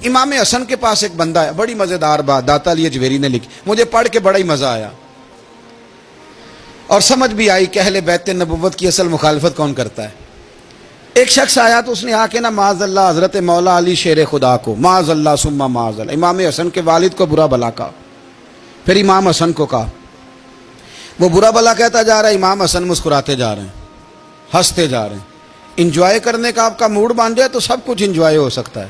امام حسن کے پاس ایک بندہ ہے, بڑی مزیدار بات داتا علی اجویری نے لکھی, مجھے پڑھ کے بڑا ہی مزہ آیا اور سمجھ بھی آئی کہ اہل بیت نبوت کی اصل مخالفت کون کرتا ہے. ایک شخص آیا تو اس نے آ کے نا معاذ اللہ حضرت مولا علی شیر خدا کو, معاذ اللہ ثم معاذ اللہ, امام حسن کے والد کو برا بلا کہا. پھر امام حسن کو کہا, وہ برا بلا کہتا جا رہا ہے, امام حسن مسکراتے جا رہے ہیں, ہنستے جا رہے ہیں. انجوائے کرنے کا آپ کا موڈ بن جائے تو سب کچھ انجوائے ہو سکتا ہے,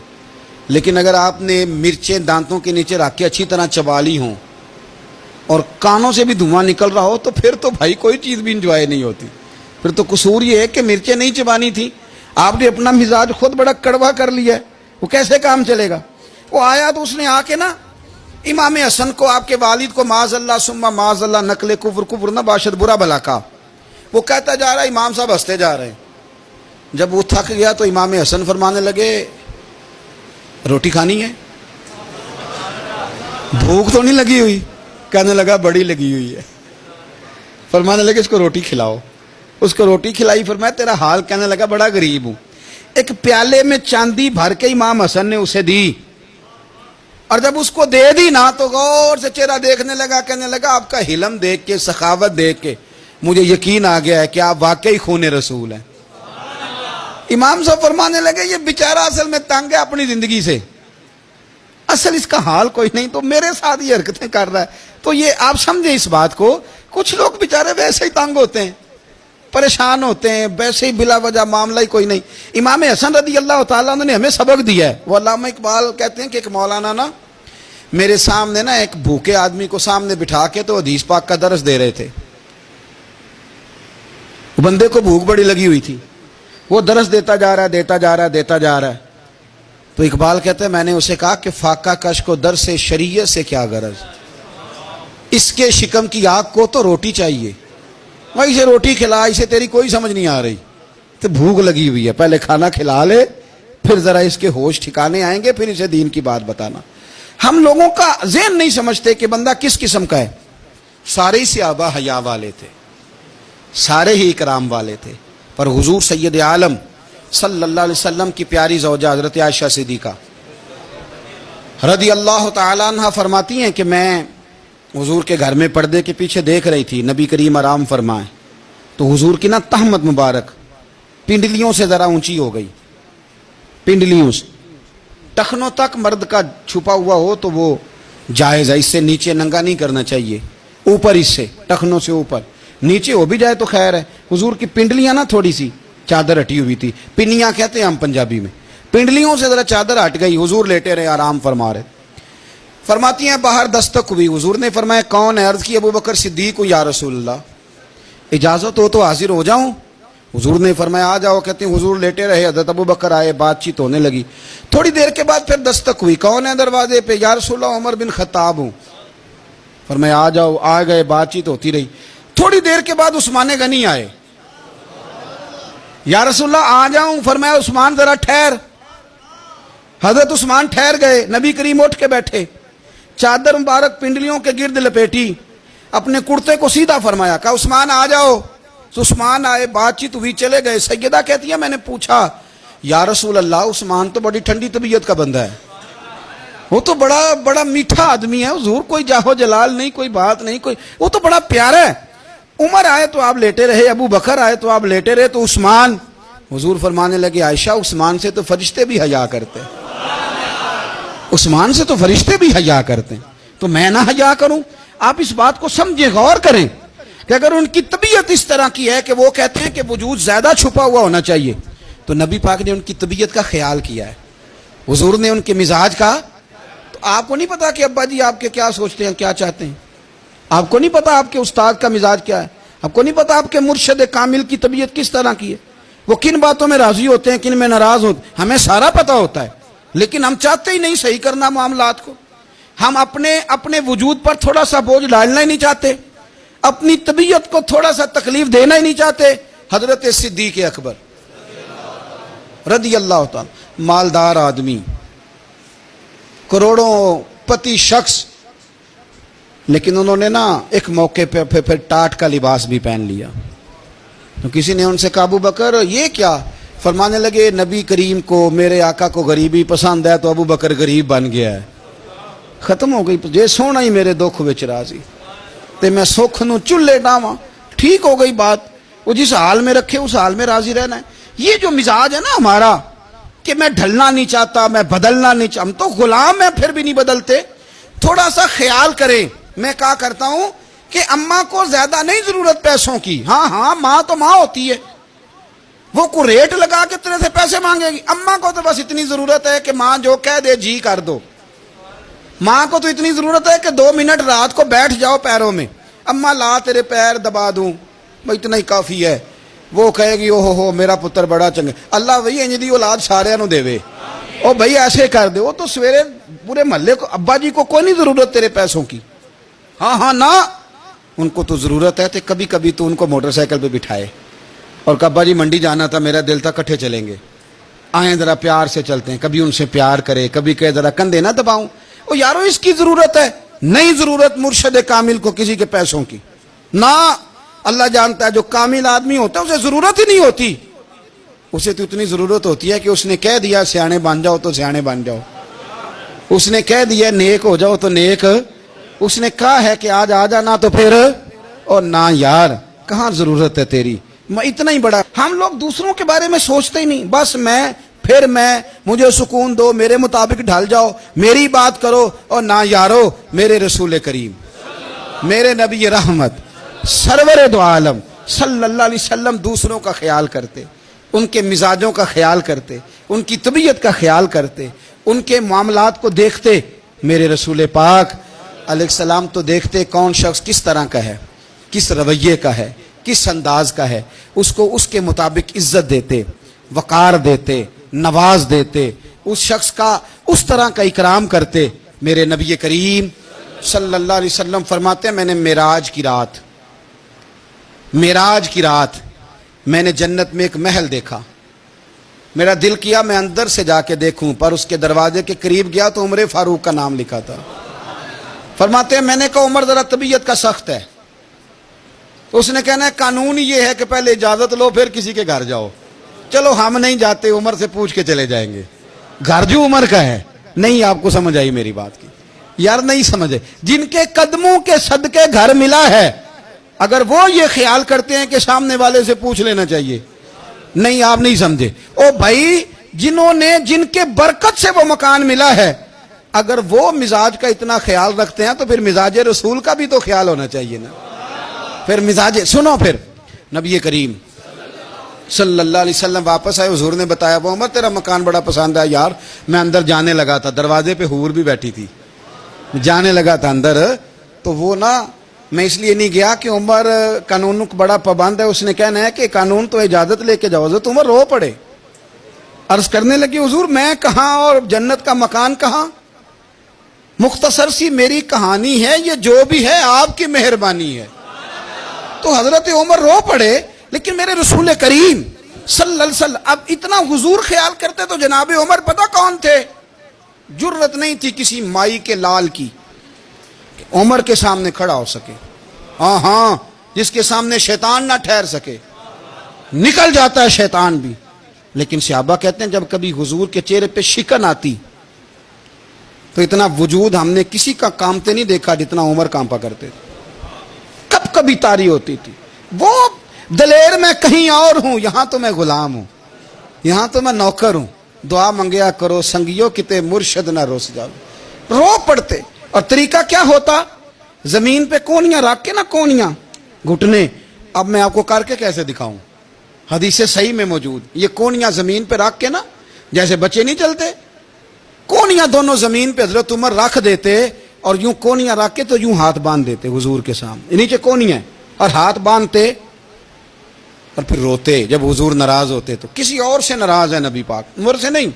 لیکن اگر آپ نے مرچیں دانتوں کے نیچے رکھ کے اچھی طرح چبا لی ہوں اور کانوں سے بھی دھواں نکل رہا ہو تو پھر تو بھائی کوئی چیز بھی انجوائے نہیں ہوتی. پھر تو قصور یہ ہے کہ مرچیں نہیں چبانی تھی, آپ نے اپنا مزاج خود بڑا کڑوا کر لیا ہے, وہ کیسے کام چلے گا. وہ آیا تو اس نے آ کے نا امام حسن کو, آپ کے والد کو معاذ اللہ ثم معاذ اللہ نقل کفر نہ باشد برا بلا کہا. وہ کہتا جا رہا ہے, امام صاحب ہنستے جا رہے ہیں. جب وہ تھک گیا تو امام حسن فرمانے لگے, روٹی کھانی ہے, بھوک تو نہیں لگی ہوئی. کہنے لگا بڑی لگی ہوئی ہے. فرمانے لگے اس کو روٹی کھلاؤ. اس کو روٹی کھلائی. فرمایا تیرا حال؟ کہنے لگا بڑا غریب ہوں. ایک پیالے میں چاندی بھر کے امام حسن نے اسے دی, اور جب اس کو دے دی نا تو غور سے چہرہ دیکھنے لگا. کہنے لگا آپ کا حلم دیکھ کے, سخاوت دیکھ کے مجھے یقین آ گیا ہے کہ آپ واقعی خون رسول ہیں. امام صاحب فرمانے لگے یہ بیچارہ اصل میں تنگ ہے اپنی زندگی سے, اصل اس کا حال کوئی نہیں, تو میرے ساتھ یہ حرکتیں کر رہا ہے. تو یہ آپ سمجھیں اس بات کو, کچھ لوگ بیچارے ویسے ہی تنگ ہوتے ہیں, پریشان ہوتے ہیں, ویسے ہی بلا وجہ معاملہ ہی کوئی نہیں. امام حسن رضی اللہ تعالیٰ عنہ نے ہمیں سبق دیا ہے. وہ علامہ اقبال کہتے ہیں کہ ایک مولانا نا میرے سامنے نا ایک بھوکے آدمی کو سامنے بٹھا کے تو حدیث پاک کا درس دے رہے تھے. بندے کو بھوک بڑی لگی ہوئی تھی, وہ درس دیتا جا رہا ہے. تو اقبال کہتے ہیں میں نے اسے کہا کہ فاقہ کش کو درس شریعت سے کیا غرض, اس کے شکم کی آگ کو تو روٹی چاہیے. بھائی اسے روٹی کھلا, اسے تیری کوئی سمجھ نہیں آ رہی, تو بھوک لگی ہوئی ہے, پہلے کھانا کھلا لے, پھر ذرا اس کے ہوش ٹھکانے آئیں گے, پھر اسے دین کی بات بتانا. ہم لوگوں کا ذہن نہیں سمجھتے کہ بندہ کس قسم کا ہے. سارے ہی صحابہ حیا والے تھے, سارے ہی اکرام والے تھے, پر حضور سید عالم صلی اللہ علیہ وسلم کی پیاری زوجہ حضرت عائشہ صدیقہ رضی اللہ تعالیٰ عنہ فرماتی ہیں کہ میں حضور کے گھر میں پردے کے پیچھے دیکھ رہی تھی, نبی کریم آرام فرمائیں, تو حضور کی نا تہمت مبارک پنڈلیوں سے ذرا اونچی ہو گئی. پنڈلیوں سے ٹخنوں تک مرد کا چھپا ہوا ہو تو وہ جائز ہے, اس سے نیچے ننگا نہیں کرنا چاہیے, اوپر اس سے ٹخنوں سے اوپر, نیچے ہو بھی جائے تو خیر ہے. حضور کی پنڈلیاں نا تھوڑی سی چادر ہٹی ہوئی تھی, پنیاں کہتے ہیں ہم پنجابی میں, پنڈلیوں سے ذرا چادر ہٹ گئی. حضور لیٹے رہے, آرام فرما رہے. فرماتی ہیں باہر دستک ہوئی, حضور نے فرمایا کون ہے؟ عرض کی ابو بکر صدیق یا رسول اللہ, اجازت ہو تو حاضر ہو جاؤں؟ حضور نے فرمایا آ جاؤ. کہتے ہیں حضور لیٹے رہے, حضرت ابو بکر آئے, بات چیت ہونے لگی. تھوڑی دیر کے بعد پھر دستک ہوئی, کون ہے دروازے پہ؟ یا رسول اللہ عمر بن خطاب ہوں. فرمایا آ جاؤ. آ گئے, بات چیت ہوتی رہی. تھوڑی دیر کے بعد عثمان غنی آئے, یا رسول اللہ آ جاؤں؟ فرمایا عثمان ذرا ٹھہر. حضرت عثمان ٹھہر گئے. نبی کریم اٹھ کے بیٹھے, چادر مبارک پنڈلیوں کے گرد لپیٹی, اپنے کرتے کو سیدھا فرمایا, کہا عثمان آ جاؤ. تو عثمان آئے, بات چیت ہوئی, چلے گئے. سیدہ کہتی ہے میں نے پوچھا یا رسول اللہ عثمان تو بڑی ٹھنڈی طبیعت کا بندہ ہے, وہ تو بڑا میٹھا آدمی ہے, حضور کوئی جاہو جلال نہیں, کوئی بات نہیں, کوئی, وہ تو بڑا پیارا ہے. عمر آئے تو آپ لیٹے رہے, ابو بکر آئے تو آپ لیٹے رہے, تو عثمان؟ حضور فرمانے لگے عائشہ عثمان سے تو فرشتے بھی حیا کرتے ہیں, عثمان سے تو فرشتے بھی حیا کرتے ہیں, تو میں نہ حیا کروں؟ آپ اس بات کو سمجھیں, غور کریں کہ اگر ان کی طبیعت اس طرح کی ہے کہ وہ کہتے ہیں کہ وجود زیادہ چھپا ہوا ہونا چاہیے, تو نبی پاک نے ان کی طبیعت کا خیال کیا ہے, حضور نے ان کے مزاج کا. تو آپ کو نہیں پتا کہ ابا جی آپ کے کیا سوچتے ہیں, کیا چاہتے ہیں؟ آپ کو نہیں پتا آپ کے استاد کا مزاج کیا ہے؟ آپ کو نہیں پتا آپ کے مرشد کامل کی طبیعت کس طرح کی ہے, وہ کن باتوں میں راضی ہوتے ہیں, کن میں ناراض ہوتے ہیں؟ ہمیں سارا پتا ہوتا ہے, لیکن ہم چاہتے ہی نہیں صحیح کرنا معاملات کو. ہم اپنے وجود پر تھوڑا سا بوجھ ڈالنا ہی نہیں چاہتے, اپنی طبیعت کو تھوڑا سا تکلیف دینا ہی نہیں چاہتے. حضرت صدیق اکبر رضی اللہ تعالی, مالدار آدمی, کروڑوں پتی شخص, لیکن انہوں نے نا ایک موقع پہ ٹاٹ کا لباس بھی پہن لیا. تو کسی نے ان سے کہا ابو بکر یہ کیا؟ فرمانے لگے نبی کریم کو میرے آقا کو غریبی پسند ہے تو ابو بکر غریب بن گیا ہے. ختم ہو گئی. جے سونا ہی میرے دکھ وچ راضی تے میں سکھ نو چولے ڈاواں. ٹھیک ہو گئی بات. وہ جس حال میں رکھے اس حال میں راضی رہنا ہے. یہ جو مزاج ہے نا ہمارا کہ میں ڈھلنا نہیں چاہتا, میں بدلنا نہیں چاہتا, ہم تو غلام ہیں پھر بھی نہیں بدلتے. تھوڑا سا خیال کریں. میں کہا کرتا ہوں کہ اماں کو زیادہ نہیں ضرورت پیسوں کی. ہاں ماں تو ماں ہوتی ہے, وہ کو ریٹ لگا کے طرح سے پیسے مانگے گی. اماں کو تو بس اتنی ضرورت ہے کہ ماں جو کہہ دے جی کر دو. ماں کو تو اتنی ضرورت ہے کہ 2 منٹ رات کو بیٹھ جاؤ پیروں میں, اماں لا تیرے پیر دبا دوں, بھائی اتنا ہی کافی ہے. وہ کہے گی او ہو میرا پتر بڑا چنگا. اللہ وہی انج دی اولاد سارے نو دے. او بھائی ایسے کر دے. وہ تو سویرے پورے محلے کو ابا جی کو کوئی نہیں ضرورت تیرے پیسوں کی. ہاں نا, ان کو تو ضرورت ہے. تو کبھی کبھی تو ان کو موٹر سائیکل پہ بٹھائے اور کہ ابا جی منڈی جانا تھا, میرا دل تھا کٹھے چلیں گے, آئیں ذرا پیار سے چلتے ہیں. کبھی ان سے پیار کرے, کبھی کہے ذرا کندھے نہ دباؤں. او یارو اس کی ضرورت ہے, نہیں ضرورت مرشد کامل کو کسی کے پیسوں کی. نہ, اللہ جانتا ہے جو کامل آدمی ہوتا ہے اسے ضرورت ہی نہیں ہوتی. اسے تو اتنی ضرورت ہوتی ہے کہ اس نے کہہ دیا سیانے بن جاؤ تو سیانے بن جاؤ. اس نے کہہ دیا نیک ہو جاؤ تو نیک. اس نے کہا ہے کہ آج آ جانا تو پھر, اور نہ یار کہاں ضرورت ہے تیری. میں اتنا ہی بڑا. ہم لوگ دوسروں کے بارے میں سوچتے ہی نہیں. بس میں مجھے سکون دو, میرے مطابق ڈھل جاؤ, میری بات کرو. اور نہ یارو, میرے رسول کریم, میرے نبی رحمت سرور دو عالم صلی اللہ علیہ وسلم دوسروں کا خیال کرتے, ان کے مزاجوں کا خیال کرتے, ان کی طبیعت کا خیال کرتے, ان کے معاملات کو دیکھتے. میرے رسول پاک علیہ السلام تو دیکھتے کون شخص کس طرح کا ہے, کس رویے کا ہے, کس انداز کا ہے, اس کو اس کے مطابق عزت دیتے, وقار دیتے, نواز دیتے, اس شخص کا اس طرح کا اکرام کرتے. میرے نبی کریم صلی اللہ علیہ وسلم فرماتے ہیں میں نے معراج کی رات میں نے جنت میں ایک محل دیکھا. میرا دل کیا میں اندر سے جا کے دیکھوں, پر اس کے دروازے کے قریب گیا تو عمر فاروق کا نام لکھا تھا. فرماتے ہیں میں نے کہا عمر ذرا طبیعت کا سخت ہے. تو اس نے کہنا ہے قانون یہ ہے کہ پہلے اجازت لو پھر کسی کے گھر جاؤ. چلو ہم نہیں جاتے, عمر سے پوچھ کے چلے جائیں گے. گھر جو عمر کا ہے. نہیں آپ کو سمجھ آئی میری بات کی یار, نہیں سمجھے. جن کے قدموں کے صدقے گھر ملا ہے, اگر وہ یہ خیال کرتے ہیں کہ سامنے والے سے پوچھ لینا چاہیے, نہیں آپ نہیں سمجھے. او بھائی جن کے برکت سے وہ مکان ملا ہے, اگر وہ مزاج کا اتنا خیال رکھتے ہیں تو پھر مزاج رسول کا بھی تو خیال ہونا چاہیے نا. پھر مزاج سنو. پھر نبی کریم صلی اللہ علیہ وسلم واپس آئے. حضور نے بتایا وہ عمر تیرا مکان بڑا پسند ہے. یار میں اندر جانے لگا تھا, دروازے پہ حور بھی بیٹھی تھی, جانے لگا تھا اندر, تو وہ نا میں اس لیے نہیں گیا کہ عمر قانون کو بڑا پابند ہے. اس نے کہنا ہے کہ قانون تو اجازت لے کے جاؤ. حضرت عمر رو پڑے, عرض کرنے لگی حضور میں کہاں اور جنت کا مکان کہاں. مختصر سی میری کہانی ہے, یہ جو بھی ہے آپ کی مہربانی ہے. تو حضرت عمر رو پڑے. لیکن میرے رسول کریم صلی اللہ علیہ وسلم اب اتنا حضور خیال کرتے تو جناب عمر پتہ کون تھے. جرت نہیں تھی کسی مائی کے لال کی کہ عمر کے سامنے کھڑا ہو سکے. ہاں جس کے سامنے شیطان نہ ٹھہر سکے. نکل جاتا ہے شیطان بھی. لیکن صحابہ کہتے ہیں جب کبھی حضور کے چہرے پہ شکن آتی تو اتنا وجود ہم نے کسی کا کامتے نہیں دیکھا جتنا عمر کانپا کرتے تھے. کب کبھی تاری ہوتی تھی. وہ دلیر میں کہیں اور ہوں, یہاں تو میں غلام ہوں, یہاں تو میں نوکر ہوں. دعا منگیا کرو سنگیو کتے مرشد نہ روس جاؤ. رو پڑتے. اور طریقہ کیا ہوتا, زمین پہ کونیاں رکھ کے نا, کونیاں گھٹنے, اب میں آپ کو کر کے کیسے دکھاؤں, حدیث صحیح میں موجود. یہ کونیاں زمین پہ رکھ کے نا, جیسے بچے نہیں چلتے, کونیاں دونوں زمین پہ حضرت عمر رکھ دیتے اور یوں کونیاں رکھ کے تو یوں ہاتھ باندھ دیتے حضور کے سامنے, نیچے کونیاں اور ہاتھ باندھتے اور پھر روتے. جب حضور ناراض ہوتے تو کسی اور سے ناراض ہے نبی پاک, عمر سے نہیں,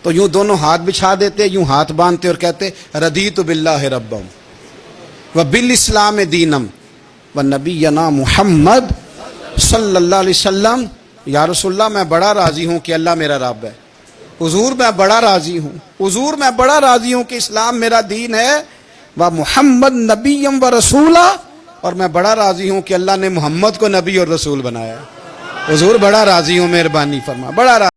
تو یوں دونوں ہاتھ بچھا دیتے, یوں ہاتھ باندھتے اور کہتے رضیت باللہ ربم وبالاسلام دینم ونبینا محمد صلی اللہ علیہ وسلم. یا رسول اللہ میں بڑا راضی ہوں کہ اللہ میرا رب ہے. حضور میں بڑا راضی ہوں, حضور میں بڑا راضی ہوں کہ اسلام میرا دین ہے. و محمد نبیم و رسولہ, اور میں بڑا راضی ہوں کہ اللہ نے محمد کو نبی اور رسول بنایا. حضور بڑا راضی ہوں، مہربانی فرما، بڑا راضی